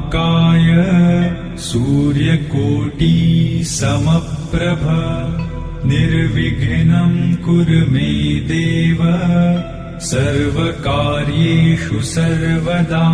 वक्रतुण्डमहाकाय सूर्यकोटि समप्रभ निर्विघ्नं कुरु मे देव सर्वकार्येषु सर्वदा।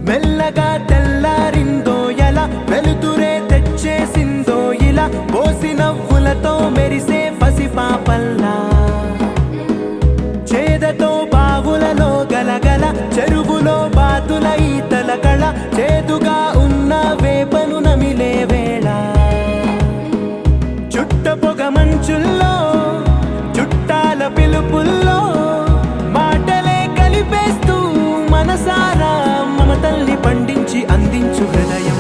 మెల్లగా తెల్లారిందో ఎలా వెలుతురే తెచ్చేసిందో ఇలా పోసి నవ్వులతో మెరిసే పసిపాపల్లా చేదతో బావులలో గలగల చెరువులో బాతుల ఈతల కళ చేదుగా ఉన్న వేపను నమిలే వేళ చుట్ట పొగ మంచుల్లో చుట్టాల పిలుపుల్లో మాటలే కలిపేస్తూ మనసారా మమతల్ని పండించి అందించు హృదయం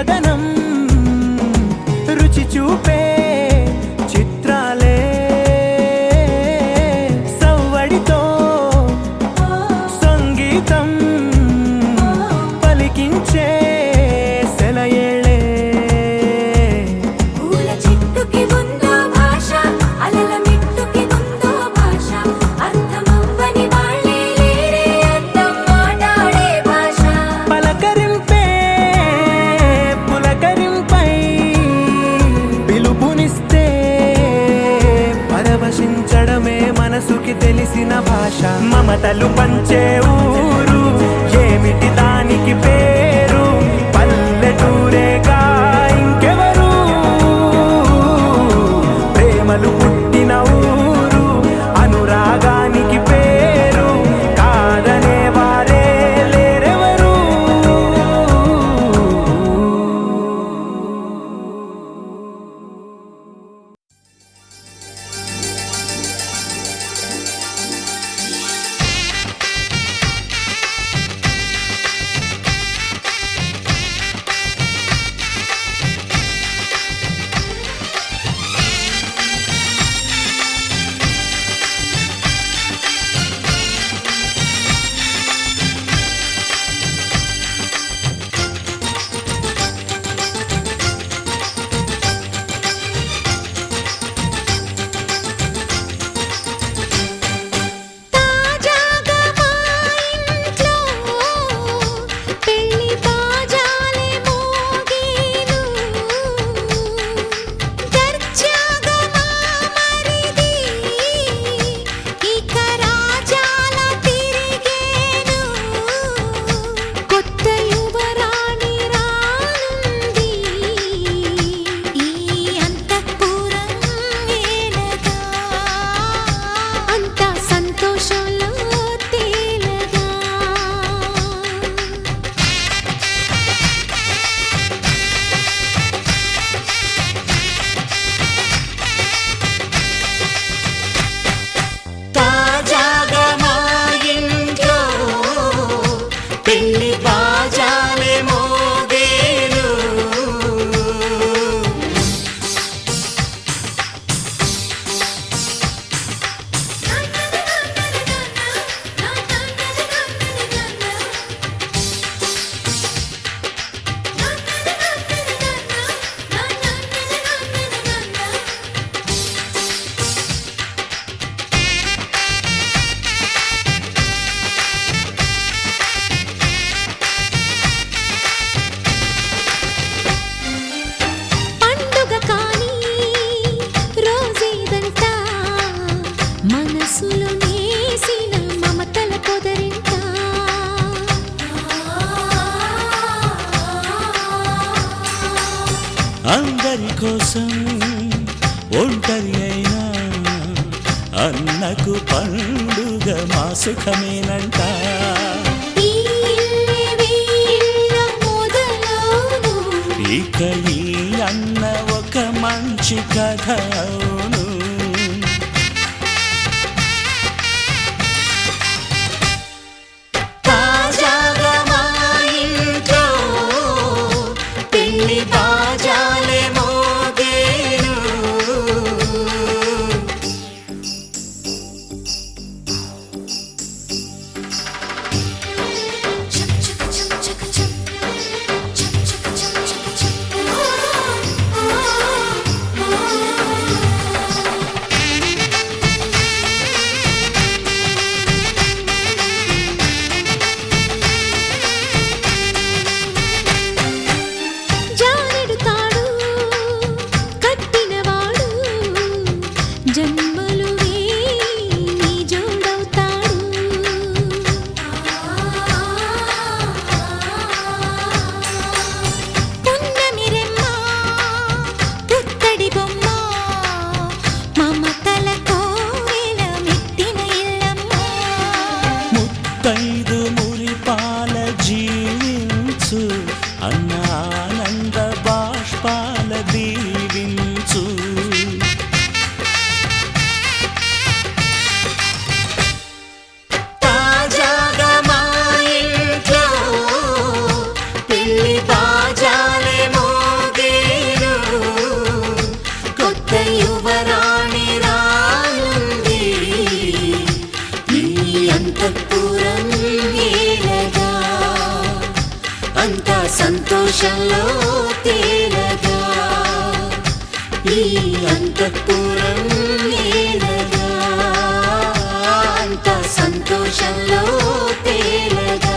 తీయదనం రుచి చూపే చిత్రాలే సవ్వడితో సంగీతం పలికించే సెలయేళే పూల చెట్టుకి ఉందో భాష అలల మిట్టుకి ఉందో భాష అర్థమవ్వని వాళ్ళే లేరే అర్థం మాట్లాడే భాష పలకరింపే పులకరింపై పిలుపునిస్తే పరవశించడమే మనసుకి తెలిసిన భాష మమతలు పంచే ఊరు ఏమిటి దానికి పేరు పల్లెటూరేగా ఇంకెవరు ప్రేమలు పుట్టిన ఊరు అనురాగానికి పేరు కాదనే వారే లేరెవరు తాజాగా మా ఇంట్లో పెళ్లి బాజాలే మోగేను దర్జాగా మా మరిది ఇక రాజాల తిరిగేను కొత్త యువరాణి రానుంది ఈ అంతఃపురం ఏలగా అంతా సంతోషంలో తేలగా తాజాగా మా ఇంట్లో పెళ్లి బాజాలే మోగేను పండుగ కాని రోజేదంట మనసులో నేసిన మమతల పొదరింట అందరి కోసం ఒంటరి అయినా అన్నకు పండుగ మా సుఖమేనంట ఈ ఇల్లే వీళ్ళ మొదలవును ఇక ఈ అన్న ఒక మంచి కథ అవును తాజాగా మా ఇంట్లో పెళ్లి బాజాలే మోగేను జానెడు అంతఃపురం ఏలగా అంత సంతోషంలో తేలగా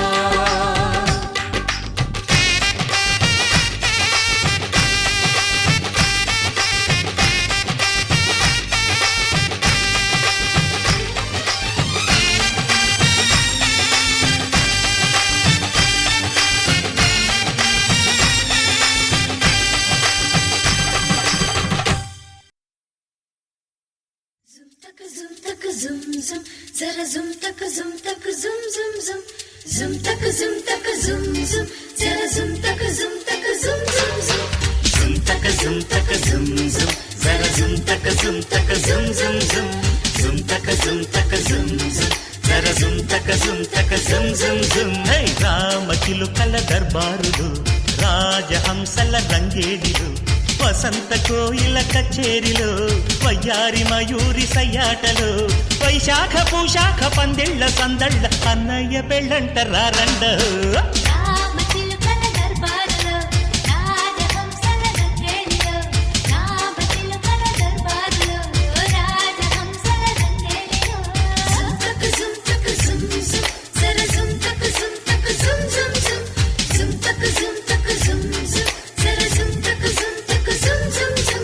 Zum tak zum zum, zara zum tak zum zum zum, zum tak zum zum, zara zum tak zum zum zum, zum tak zum zum, zara zum tak zum zum zum, zum tak zum zum, zara zum tak zum zum. హై రామచిలుకల దర్బారులు రాజహంసల రంగేడిలు వసంత కోయిల కచేరిలో వయ్యారి మయూరి సయ్యాటలో వైశాఖ పూశాఖ పందిళ్ళ సందళ్ళ అన్నయ్య పెళ్ళంట రారండ రామచిలుకల దర్బారులో రాజహంసల రంగేడిలో రామచిలుకల దర్బారులో రాజహంసల రంగేడిలో zum tak zum zum, zara zum tak zum zum zum, zum tak zum zum, zara zum tak zum zum zum.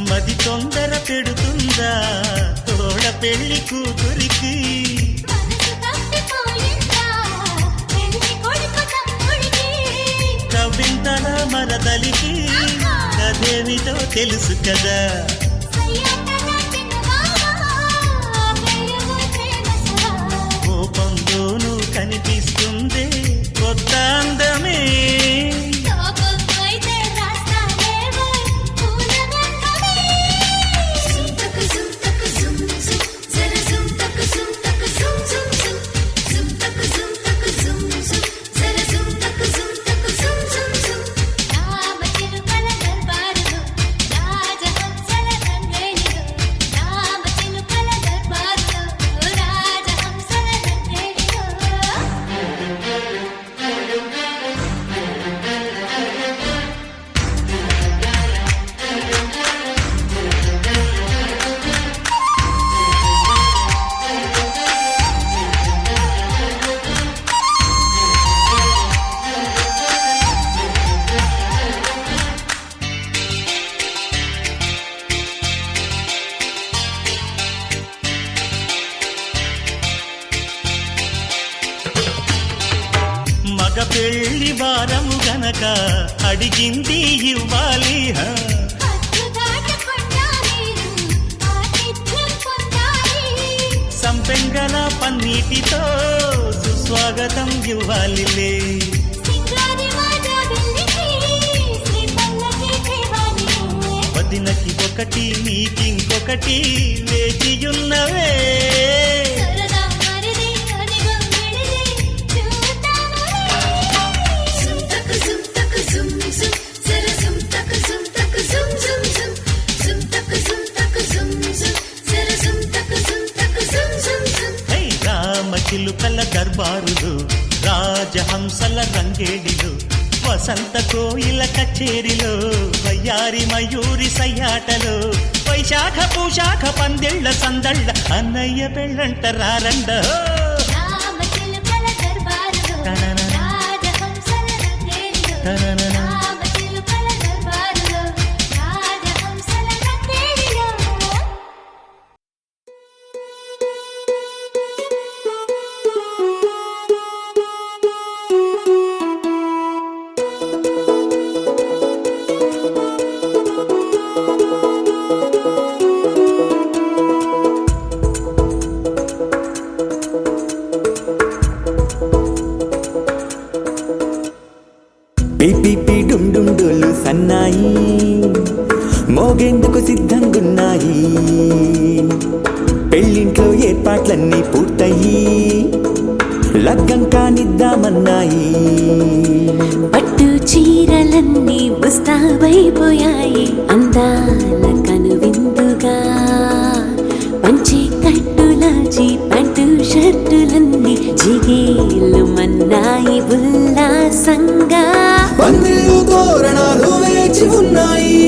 మది తొందర పెడుతుందా తోడ పెళ్లి కూతురికి మనసు తప్పిపోయిందా పెళ్లి కొడుకు తమ్ముడికి కవింతల మరదలికి కదేమిటో తెలుసు కదా సయ్యాట నాటిన మామ ప్రేమ ప్రేమసా కోపంలోనూ కనిపిస్తుంది కొత్త అందమే తాపమైతే రాస్తానేమో పూలగంధమే zum tak zum zum, zara zum tak zum zum, zum tak zum zum, zara zum tak zum. రామచిలుకల దర్బారులో రాజహంసల రంగేడిలో రామచిలుకల దర్బారులో రాజహంసల రంగేడిలో మగ పెళ్లి వారము గనక అడిగింది ఇవ్వాలి హ. హద్దు దాటకుండా మీరు ఆతిథ్యం పొందాలి సంపెంగల పన్నీటితో సుస్వాగతం ఇవ్వాలిలే సింగారి వాజాబిల్లికి శ్రీ పల్లకి తేవాలి వదినకి ఒకటి నీకింకొకటి వేచియున్నవే సరదా మరిది అదిగో విడిది చూద్దాములే zum tak zum, zara zum tak zum zum, zum tak zum zara zum tak zum. హై రామచిలుకల దర్బారులు రాజహంసల రంగేడిలు వసంత కోయిల కచేరిలో వయ్యారి మయూరి సయ్యాటలో వైశాఖ పూశాఖ పందిళ్ళ సందళ్ళ అన్నయ్య పెళ్ళంట రారండ రామచిలుకల దర్బారులో రాజహంసల రంగేడిలో రామచిలుకల దర్బారులో రాజహంసల రంగేడిలో పిపి డుమ్ డుమ్ డోలు సన్నాయి మోగేందుకు సిద్ధంగున్నాయి. పెళ్ళింట్లో ఏర్పాట్లన్నీ పూర్తయి లగ్గం కానిద్దామన్నాయి. పట్టు చీరలన్నీ ముస్తాబైపోయాయి అందాల కనువిందుగా. పంచి కట్టులాచి ప్యాంటు షర్టులన్నీ జిగేలు మన్నాయి ఉల్లాసంగా. పందిళ్ళు తోరణాలు వేచి ఉన్నాయి,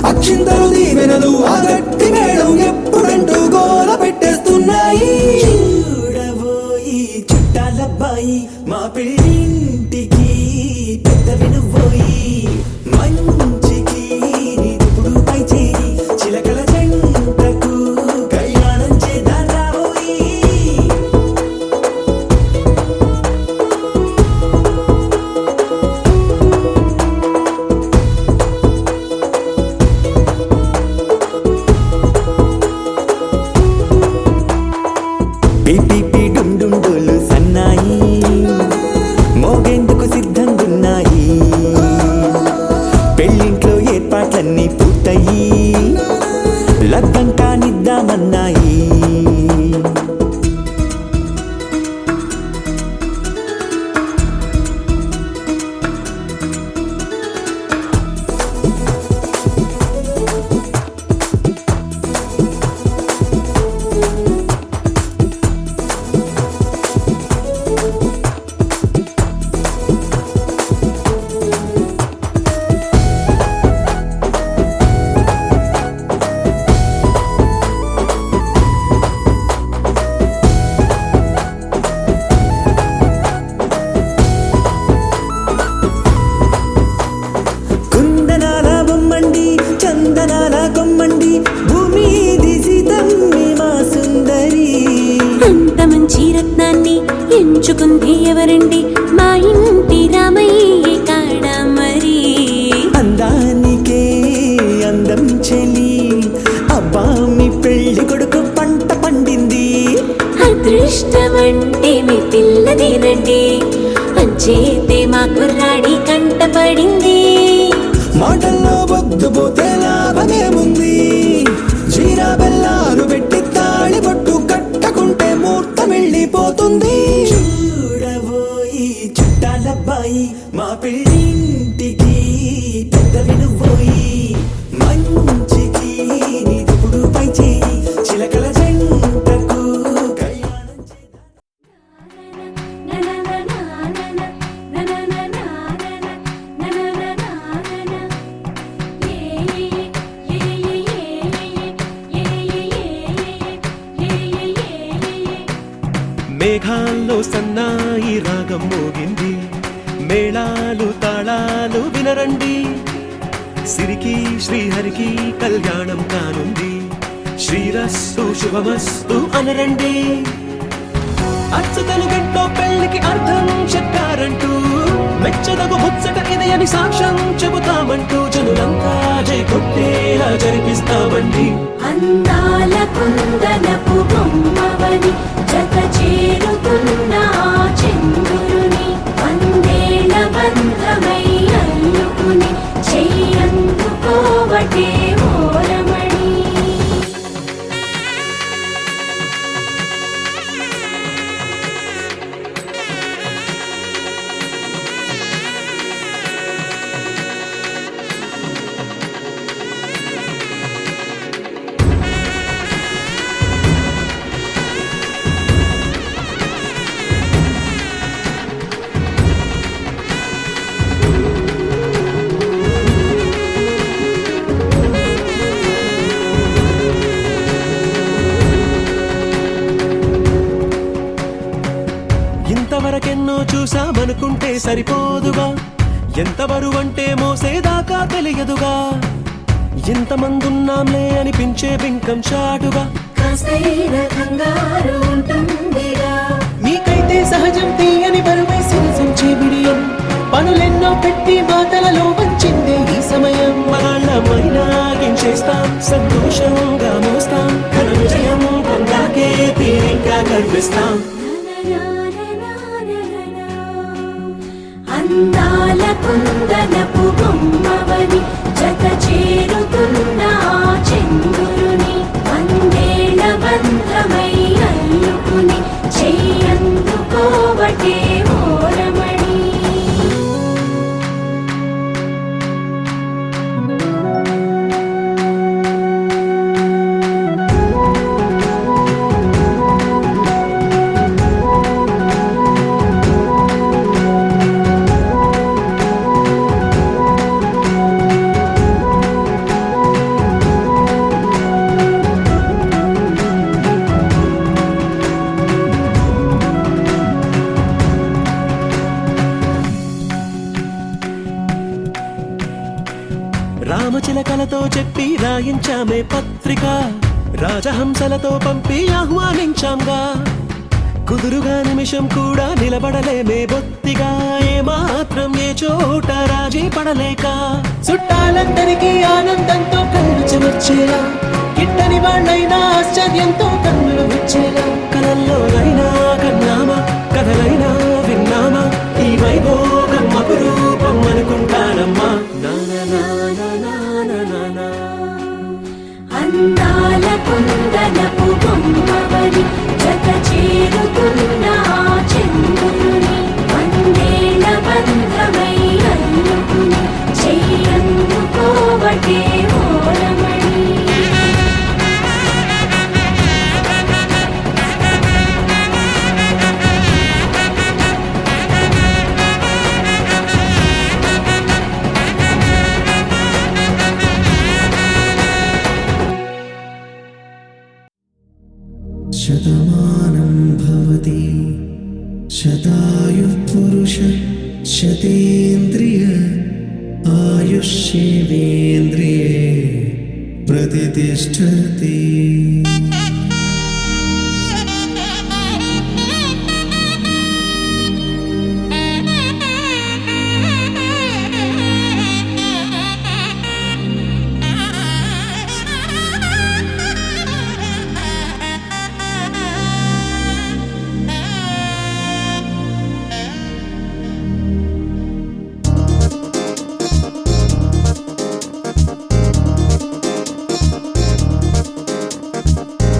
అక్షింతలు దీవెనలు ఆ గట్టి మేడం ఎప్పుడంటూ గోల పెట్టేస్తున్నాయి. చూడబోయి చుట్టాలబ్బాయి మా పెళ్ళింటికి పెద్ద వినుబోయి. మంచికి ఇప్పుడు పై చేయి చిలకల జంటకు కళ్యాణం చేద్దాం రాబోయి. పీపీ డుమ్ డుమ్ డోలు సన్నాయి మోగేందుకు సిద్ధంగున్నాయి. పెళ్ళింట్లో ఏర్పాట్లన్నీ పూర్తయి లగ్గం కానిద్దామన్నాయి. కుందనాల బొమ్మండి చందనాల కొమ్మండి భూమి దిశితమ్మి మా సుందరి. అంత మంచి రత్నాన్ని ఎంచుకుంది ఎవరండి? మా ఇంటి రామయ్య కాడ మరి. అందానికే అందం చెలి అబ్బా మీ పెళ్లి కొడుకు పంట పండింది. అదృష్టమంటే మీ పిల్లదేనండి, అంచేతే మా కుర్రాడి కంట పడింది. మాటల్లో వద్దుపోతే లాభమేముంది, జీరా బెల్లాలు పెట్టి తాళి పట్టు కట్టకుంటే ముహూర్తం వెళ్ళిపోతుంది. చూడబోయి చుట్టాలబ్బాయి మా పెళ్ళింటికి పెద్ద వినుబోయి. మంచికి ఇప్పుడు పై చేయి చిలకల జంటకు కళ్యాణం చేద్దాం. మేఘాల్లో సన్నాయి రాగం మోగింది, మేళాలు తాళాలు వినరండి. సిరికి శ్రీహరికి కళ్యాణం కానుంది, శ్రీరస్తు శుభమస్తు అనరండి. అచ్చతలు గంటో పెళ్లికి అర్థం చెప్పారంటూ మెచ్చదగు ముచ్చట ఇది అని సాక్ష్యం చెబుతామంటూ జనులంతా జై కొట్టేలా జరిపిస్తామండి. అందాల కుందనపు బొమ్మవని జత చేరుతున్న ఆ చంద్రుని వందేళ్ల బంధమై అల్లుకుని చెయ్యందుకోవటే ఓరమణి. ఇంతవరకెన్నో చూసామనుకుంటే సరిపోదుగా, ఎంత బరువంటే మోసేదాకా తెలియదుగా. ఎంతమందున్నాంలే అనిపించే బింకం చాటుగా మీకైతే సహజం తీయని బరువై సిరసించే బిడియం, పనులెన్నో పెట్టి మాటలలో వంచిందే ఈ సమయం. మనాళ్ళమైనా గించేస్తాం, సంతోషంగా మోస్తాం, ఘన విజయం పొందాకే తీరిగ్గా కనిపిస్తాం. అందాల కుందనపు బొమ్మవని జత చేరుతున్న రామచిలకలతో చెప్పి రాయించామే పత్రిక, రాజహంసలతో పంపి ఆహ్వానించాంగా. కుదురుగా నిమిషం కూడా నిలబడలేమే బొత్తిగా, ఏ మాత్రం ఏ చోట రాజీ పడలేక. చుట్టాలందరికీ ఆనందంతో కళ్ళు చెమర్చేలా, గిట్టని వాళ్ళైనా ఆశ్చర్యంతో కన్నులు వచ్చేలా. కలల్లోనైనా కన్నామా, కథలైనా విన్నామా, ఈ వైభోగం అపురూపం అనుకుంటానమ్మా. అందాల కుందనపు బొమ్మవని జత చేరుతున్న ఆ చంద్రుని, వందేళ్ల బంధమై అల్లుకుని చెయ్యందుకోవటే ఓరమణి. శతమానం భవతి శతాయుః పురుష శతేంద్రియ ఆయుష్యేవేంద్రియే ప్రతిష్టతి.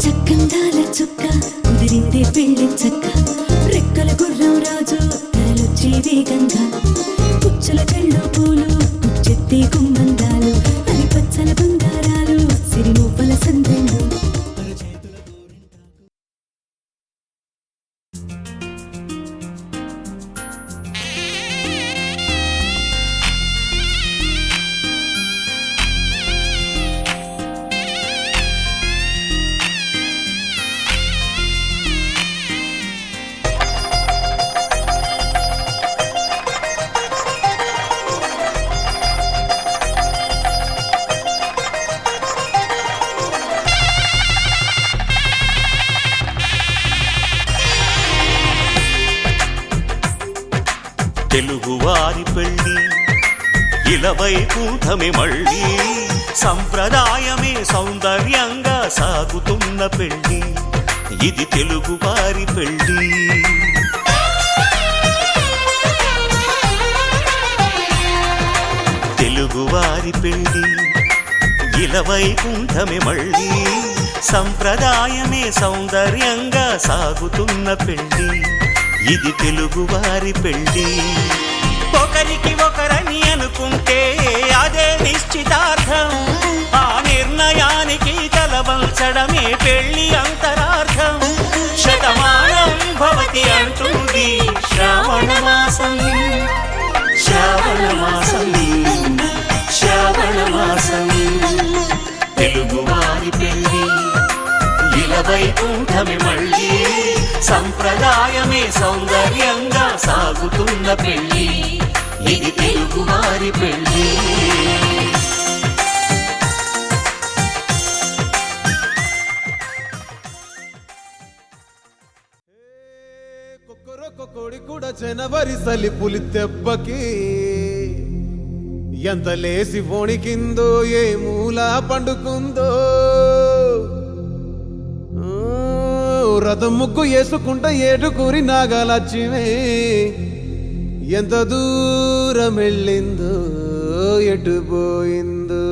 చక్కందాల చుక్క కుదిరిందే పెళ్లి చక్క, రెక్కల గుర్రం రాజు తరలొచ్చే వేగంగా. పుచ్చుల కళ్ళు పూలు పుచ్చెత్తే గుమ్మందాలు, అవి పచ్చల బంగారాలు సిరిమూపల సందెళ్ళు. తెలుగువారి పెళ్ళి ఇలవై కూటమి మళ్ళీ, సంప్రదాయమే సౌందర్యంగా సాగుతున్న పెళ్ళి, ఇది తెలుగువారి పెళ్ళి. తెలుగువారి పెళ్ళి ఇలవై కూటమి మళ్ళీ, సంప్రదాయమే సౌందర్యంగా సాగుతున్న పెళ్ళి, ఇది తెలుగువారి పెళ్ళి. ఒకరికి ఒకరని అనుకుంటే అదే నిశ్చితార్థం, ఆ నిర్ణయానికి తలవంచడమే పెళ్లి అంతరార్థం. శతమానం భవతి అంటుంది శ్రావణ మాసం, శ్రావణ మాసం, శ్రావణ మాసం. తెలుగువారి పెళ్ళి ఇలవై కూటమి మళ్ళీ, సంప్రదాయమే సౌందర్యంగా సాగుతున్న పెళ్ళి, ఇది తెలుగువారి పెళ్ళి. కోడి కూడా జనవరి సలిపులి దెబ్బకి ఎంత లేసి వణికిందో, ఏ మూల పండుకుందో. రథం ముగ్గు వేసుకుంట ఏడుకూరి నాగలక్ష్మి ఎంత దూరం వెళ్ళిందో, ఎటు పోయిందో.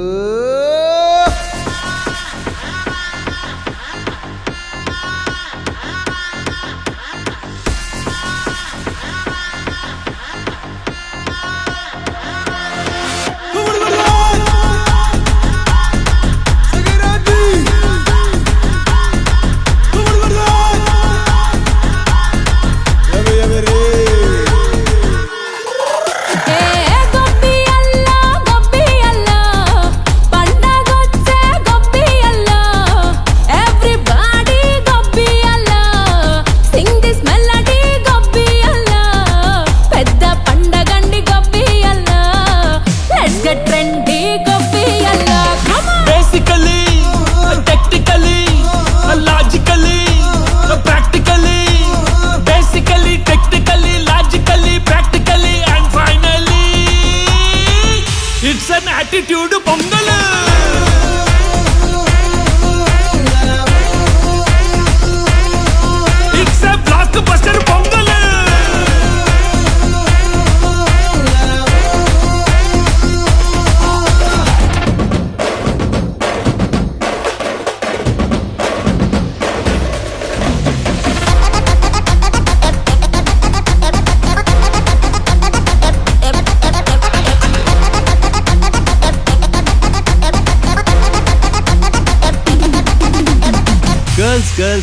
It's an attitude pongal. It's a block buster pongal.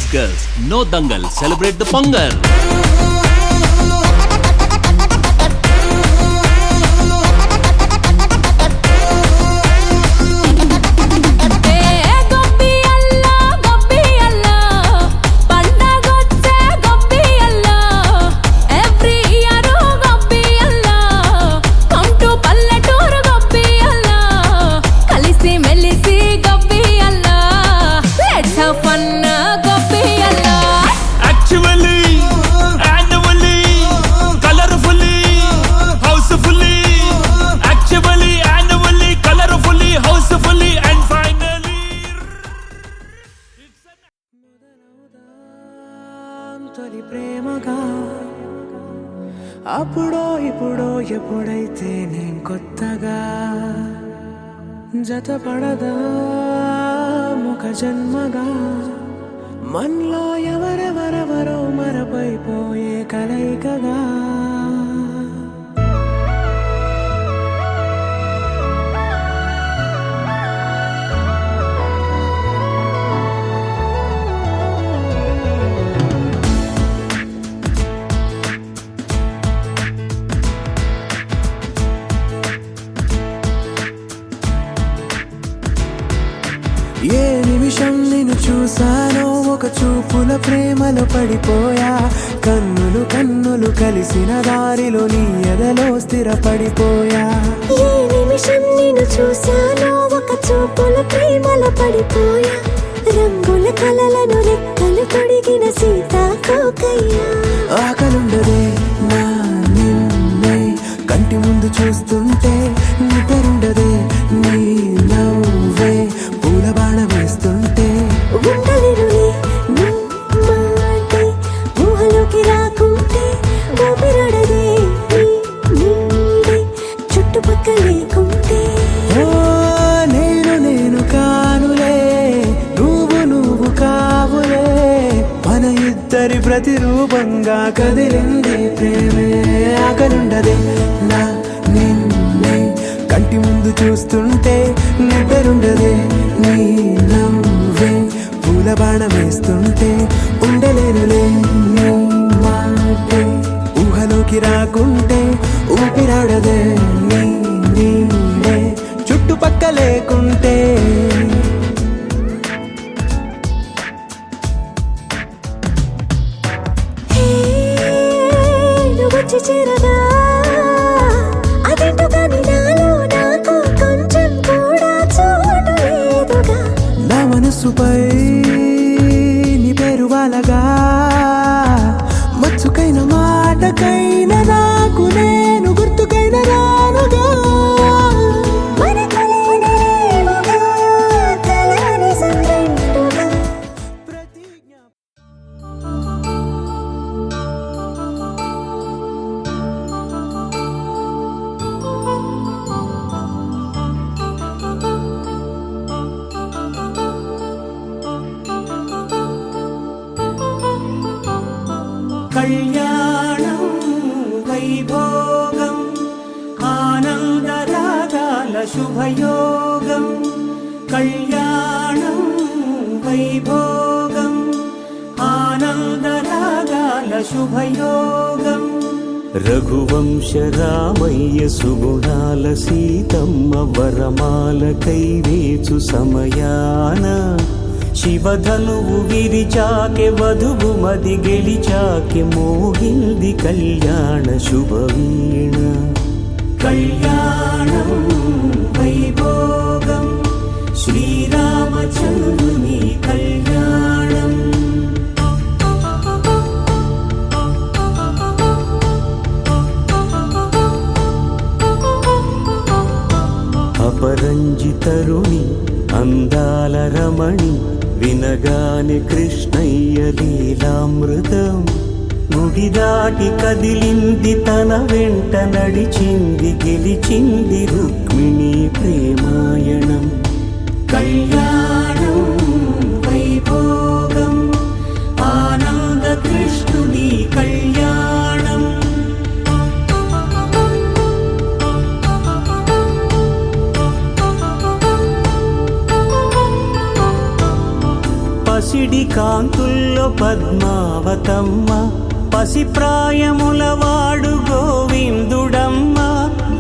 Girls, no dangal, celebrate the Pongal. తొలి ప్రేమగా అప్పుడో ఇప్పుడో ఎప్పుడైతే నేను కొత్తగా జతపడదా ముఖ జన్మగా మనలో ఎవరెవరెవరో మరపైపోయే కలయికగా ఏ నిమిషం నిన్ను చూసానో ఒక చూపుల ప్రేమలో పడిపోయా కన్నులు కన్నులు కలిసిన దారిలో నీ ఎదలో స్థిరపడిపోయా ఏ నిమిషం నిన్ను చూసానో ఒక చూపుల ప్రేమలో పడిపోయా రంగుల కలలను రెక్కలు తొడిగిన సీతాకోకయ్యా ఆకలుండదే నా నిన్నే కంటి ముందు చూస్తుంటే నిద్రుండదే నీ నవ్వే పూల బాణ వేస్తుంటే ఉండలేనులే నీ మాటే ఊహలోకి రాకుంటే ఊపిరాడదే నీ నీడే చుట్టుపక్కల లేకుంటే ఓ నేను కానులే నువ్వు కావులే మన ఇద్దరి ప్రతిరూపంగా కదిలింది ప్రేమే ఆకలుండదే నా నిన్నే కంటి ముందు చూస్తుంటే నిద్రుండదే నీ నవ్వే పూల బాణ వేస్తుంటే ఉండలేనులే నీ మాటే ఊహలోకి రాకుంటే ఊపిరాడదే నీ నీడే చుట్టుపక్క లేకుంటే వచ్చి చేరగా అదేంటో కానీ నాలో నాకు కొంచెం కూడా చోటు లేదుగా నా మనసుపై నీ పేరు వాలగా మచ్చుకైన మాటకైన నాకు నేను గుర్తుకైన రానుగా మనకలేనిరేవుగా, కలని సంరెండుగా. కళ్యాణం వైభోగం ఆనందరాగాల శుభయోగం కళ్యాణం వైభోగం ఆనందరాగాల శుభయోగం రఘువంశ రామయ్య సుగుణాల సీతమ్మ వరమాల కైవేచు సమయాన శివధనువు విరిచాకె వధువు మది గెలిచాకె మోగింది కళ్యాణ శుభవీణ కళ్యాణం వైభోగం శ్రీరామచంద్రుని కళ్యాణం అపరంజి తరుణి అందాల రమణి వినగాని కృష్ణయ్య లీలామృతం గుడి దాటి కదిలింది తన వెంట నడిచింది గెలిచింది రుక్మిణి ప్రేమాయణం కళ్యాణం వైభోగం ఆనంద కృష్ణుని కళ్యాణం పసిడి కాంతుల్లో పద్మావతమ్మ పసిప్రాయముల వాడు గోవిందుడమ్మ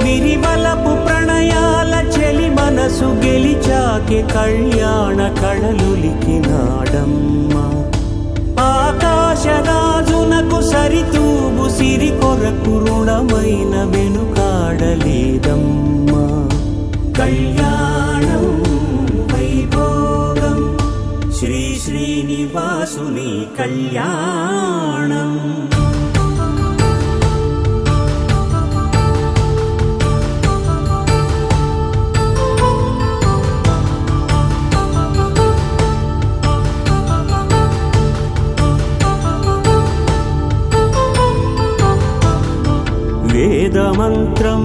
విరివలపు ప్రణయాల చెలి మనసు గెలిచాకే కళ్యాణ కళలులికినాడమ్మ ఆకాశరాజునకు సరితూగు సిరి కొరకు రుణమైన వెనుకాడలేదమ్మ కళ్యాణం వైభోగం శ్రీ శ్రీనివాసుని కళ్యాణం వేదమంత్రం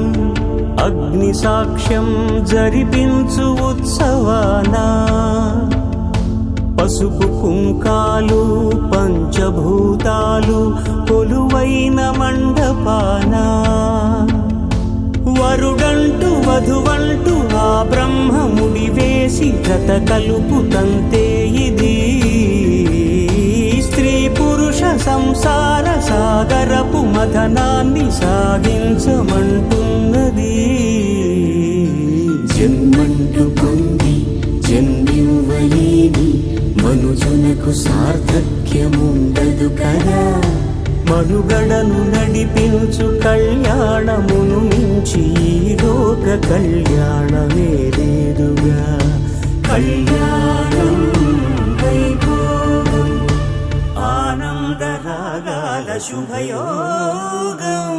అగ్ని సాక్ష్యం జరిపించు ఉత్సవానా పసుపు కుంకాలు పంచభూతాలు కొలువైన మండపాన వరుడంటూ వధువంటూ ఆ బ్రహ్మముడి వేసి జత కలుపుతంతే ఇది స్త్రీ పురుష సంసార సాగరపు మథనాన్ని సాగించమంటున్నది జన్మంటూ పొంది జన్మివ్వలేని మనుజునకు సార్థక్యముండదు కదా మనుగడను నడిపించు కళ్యాణమును మించి ఈ లోక కళ్యాణమే లేదుగా కళ్యాణం వైభోగం ఆనందరాగాల శుభయోగం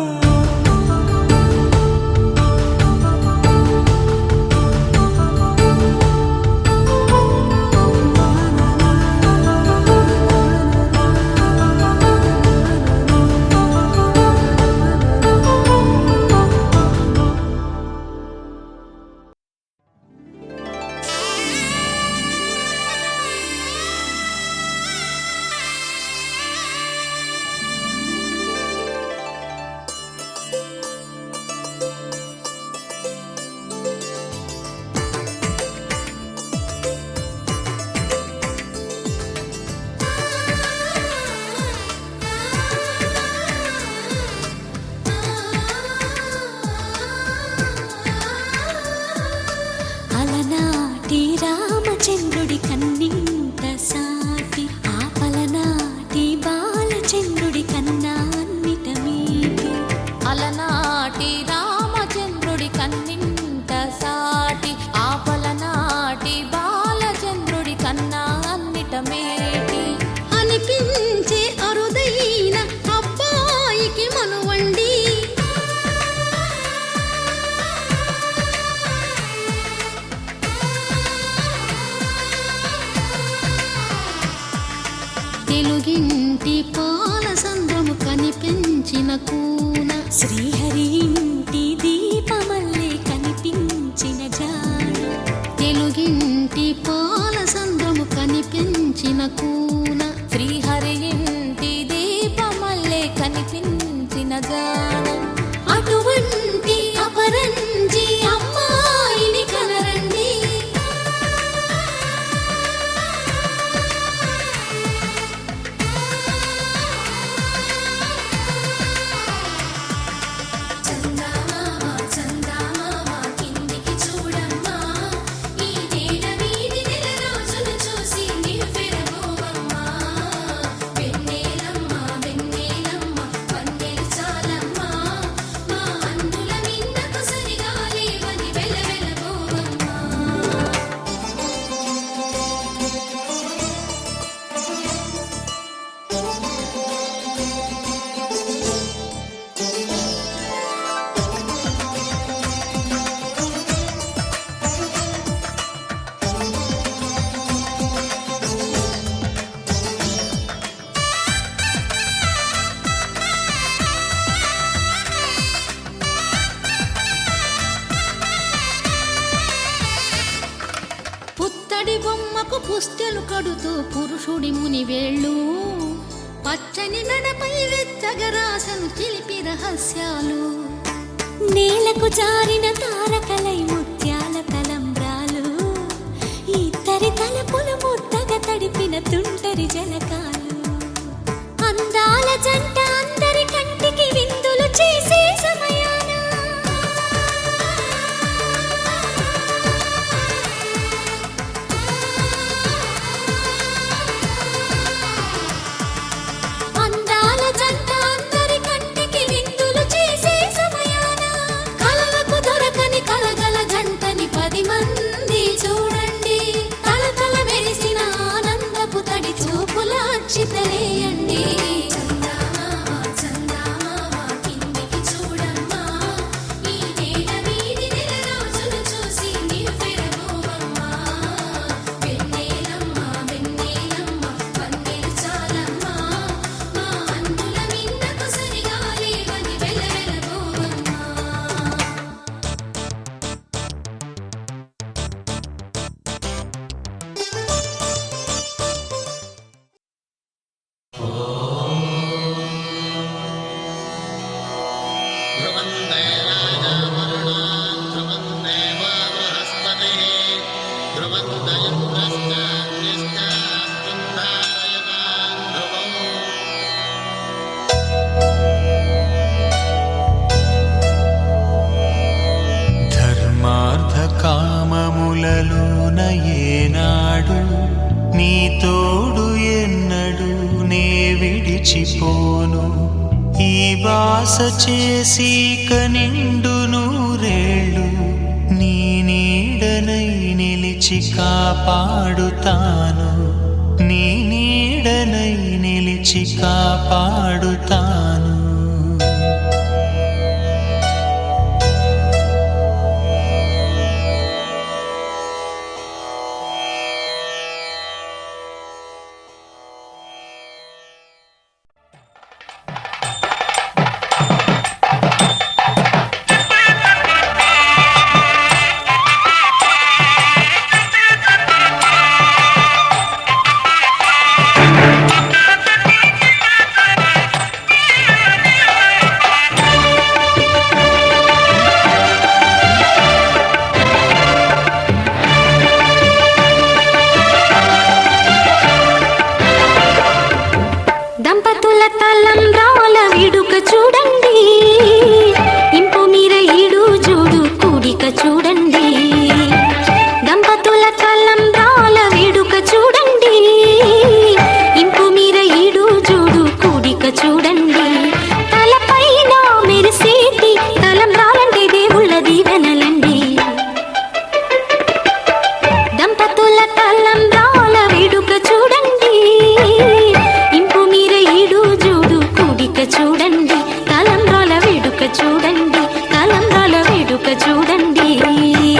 రామచంద్రుడి కన్నింత సాటి ఆపలనాటి బాలచంద్రుడి కన్నా అన్నిట మీటి అలనాటి రామచంద్రుడి కన్నింత సాటి ఆపలనాటి బాలచంద్రుడి కన్నా అన్నిట మేటి అనిపించే అరుదైన అబ్బాయికి మనువండి తెలుగింటి పాల సంద్రము కనిపించిన కూన శ్రీహరి ఇంటి దీపమల్లే కనిపించిన జాన తెలుగింటి పాల సంద్రము కనిపించిన కూన శ్రీహరి ఇంటి దీపమల్లే కనిపించిన జాన అటువంటి అపరంజి అమ్మాయిని కనరండి చూసి నివ్వెరబోవమ్మ పుత్తడి బొమ్మకు పుస్తెలు కడుతూ పురుషుడి ముని వేళ్ళు పచ్చని నడపై వెచ్చగరాసను చిలిపి రహస్యాలు నేలకు జారిన తారకలై ముత్యాల తలంబ్రాలు ఇద్దరి తలపులు ముద్దగా తడిపిన తుంటరి జలకాలు అందాల జంట అందరి కంటికి విందులు చేసే సమయాన అందాల జంట అందరి కంటికి విందులు చేసే సమయాన కలలకు దొరకని కలగల జంటని 10 మంది చూడండి తలతల మెరిసిన ఆనందపు తడి చూపుల అచ్చితలేయండి కామములలోన ఏనాడు నీ తోడు ఎన్నడు నే విడిచిపోను ఈ బాస చేసి కనిండు నూరేళ్ళు నీ నీడనై నిలిచి కాపాడుతాను నీ నీడనై నిలిచి కాపాడుతాను చూడండి తలంబ్రాల వేడుక చూడండి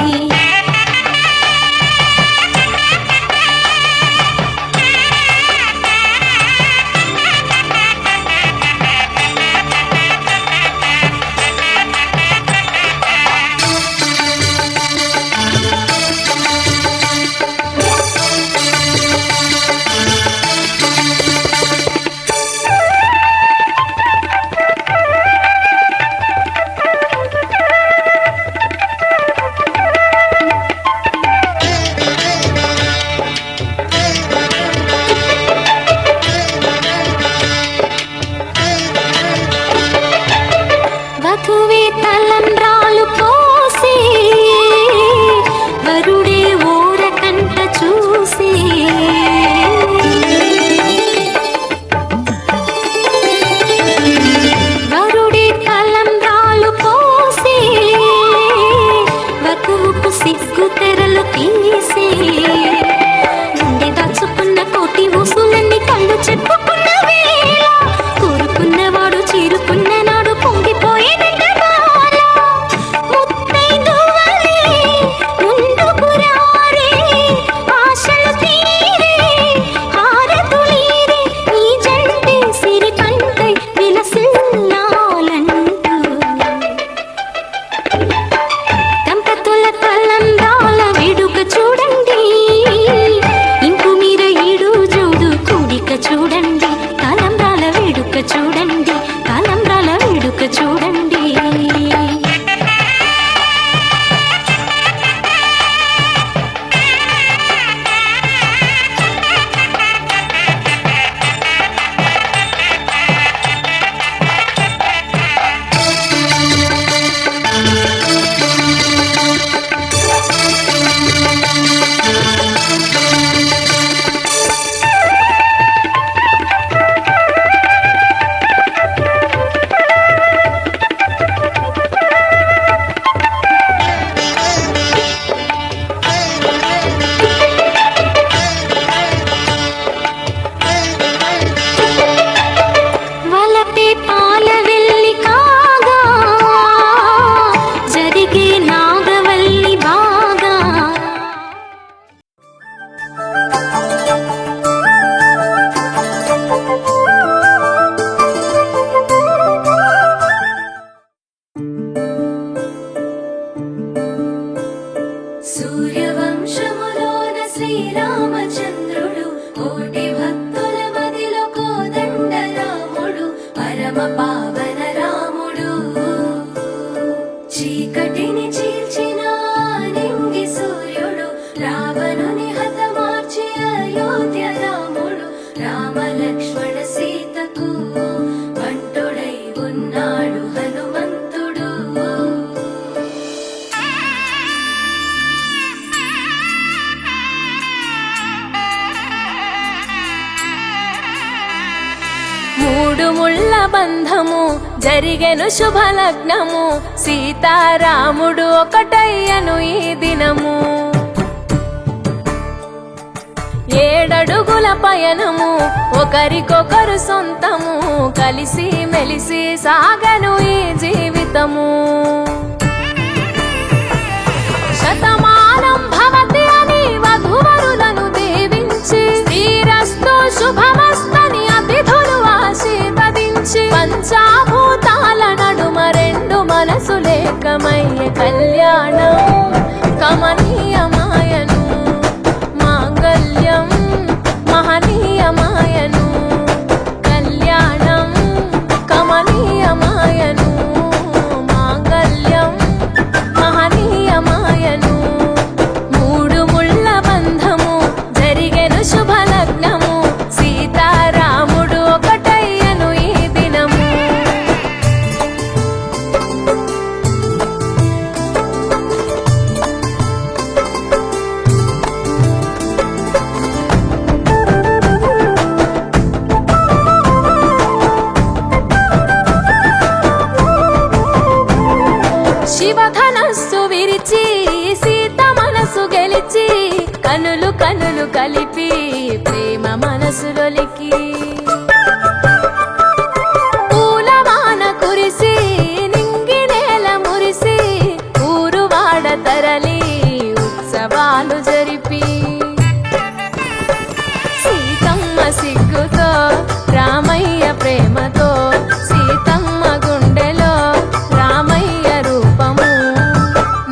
మూడు ముళ్ళ బంధము జరిగెను శుభలగ్నము సీతారాముడు ఒకటయ్యను ఈ దినము 7 అడుగుల పయనము ఒకరికొకరు సొంతము కలిసి మెలిసి సాగను ఈ జీవితము శతమానం భవతి అని వధువరులను దీవించి శ్రీరస్తు శుభమస్తని అతిథులు ఆశీర్వదించి పంచాభూతాల నడుమ 2 మనసులేకమయ్యే కళ్యాణం కమనీయమాయను మాంగళ్యం మహనీయమాయను కళ్యాణం కమనీయమాయను మాంగళ్యం మహనీయమాయను మూడు ముళ్ళ బంధము జరిగెను శుభలగ్నము సీతారాముడు ఒకటయ్యను ఈ దినము శివధనస్సు విరిచి సీత మనసు గెలిచి కనులు కనులు కలిపి ప్రేమ మనసులొలికి పూలవాన కురిసి నింగి నేల మురిసి ఊరువాడ తరలి ఉత్సవాలు జరిపి సీతమ్మ సిగ్గుతో రామయ్య ప్రేమతో సీతమ్మ గుండెలో రామయ్య రూపము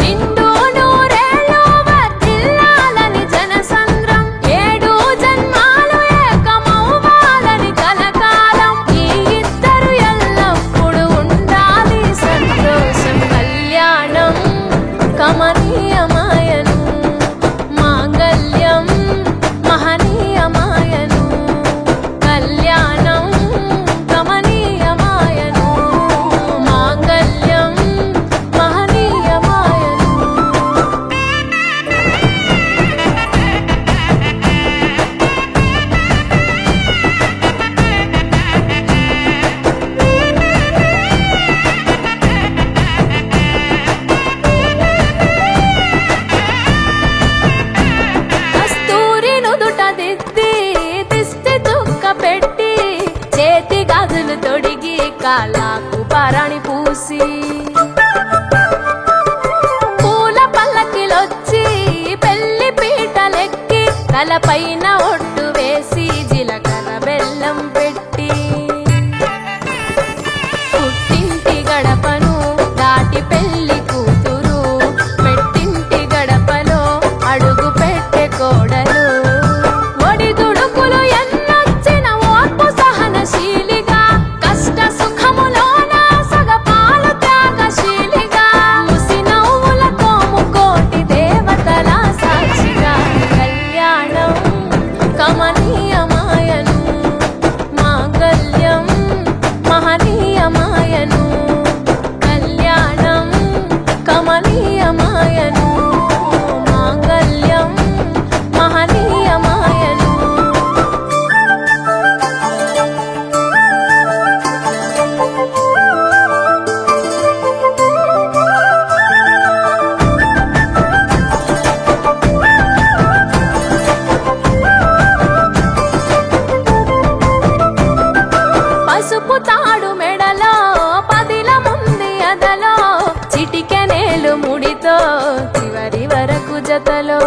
నిండు నూరేళ్ళు వర్ధిల్లాలని జనసంద్రం 7 జన్మాలు ఏకమవ్వాలని కలకాలం ఈ ఇద్దరు ఎల్లప్పుడూ ఉండాలి సంతోషం కళ్యాణం కమనీయమాయను మాంగళ్యం మహనీయమాయను కళ్యాణం కమనీయమాయను మాంగళ్యం మహనీయమాయను కస్తూరి నుదుట దిద్ది దిష్టి చుక్క పెట్టి చేతి గాజులు తొడిగి కాలాకు పారాణి పూసి పూల పల్లకిలొచ్చి పెళ్లి పీటలెక్కి తలపైన ఒట్టు వేసి జీలకర్ర బెల్లం పెట్టి పుట్టింటి గడపను దాటి పెళ్లి కూతురు పెట్టింటి గడపలో అడుగు పెట్టే కోడలు ఒడిదుడుకులు ఎన్నొచ్చిన ఓర్పు సహనశీలిగా కష్ట సుఖములోన సగపాలు త్యాగశీలిగా ముసి నవ్వులతో ముకోటి దేవతల సాక్షిగా కళ్యాణం కమనీయమాయను మాంగళ్యం మహనీయమాయను కళ్యాణం కమనీయమాయను మాంగళ్యం మహనీయమాయను పసుపు తాడు మెడలో పదిల ముంది అదలో చిటికెనేలు ముడితో చివరి వరకు జతలో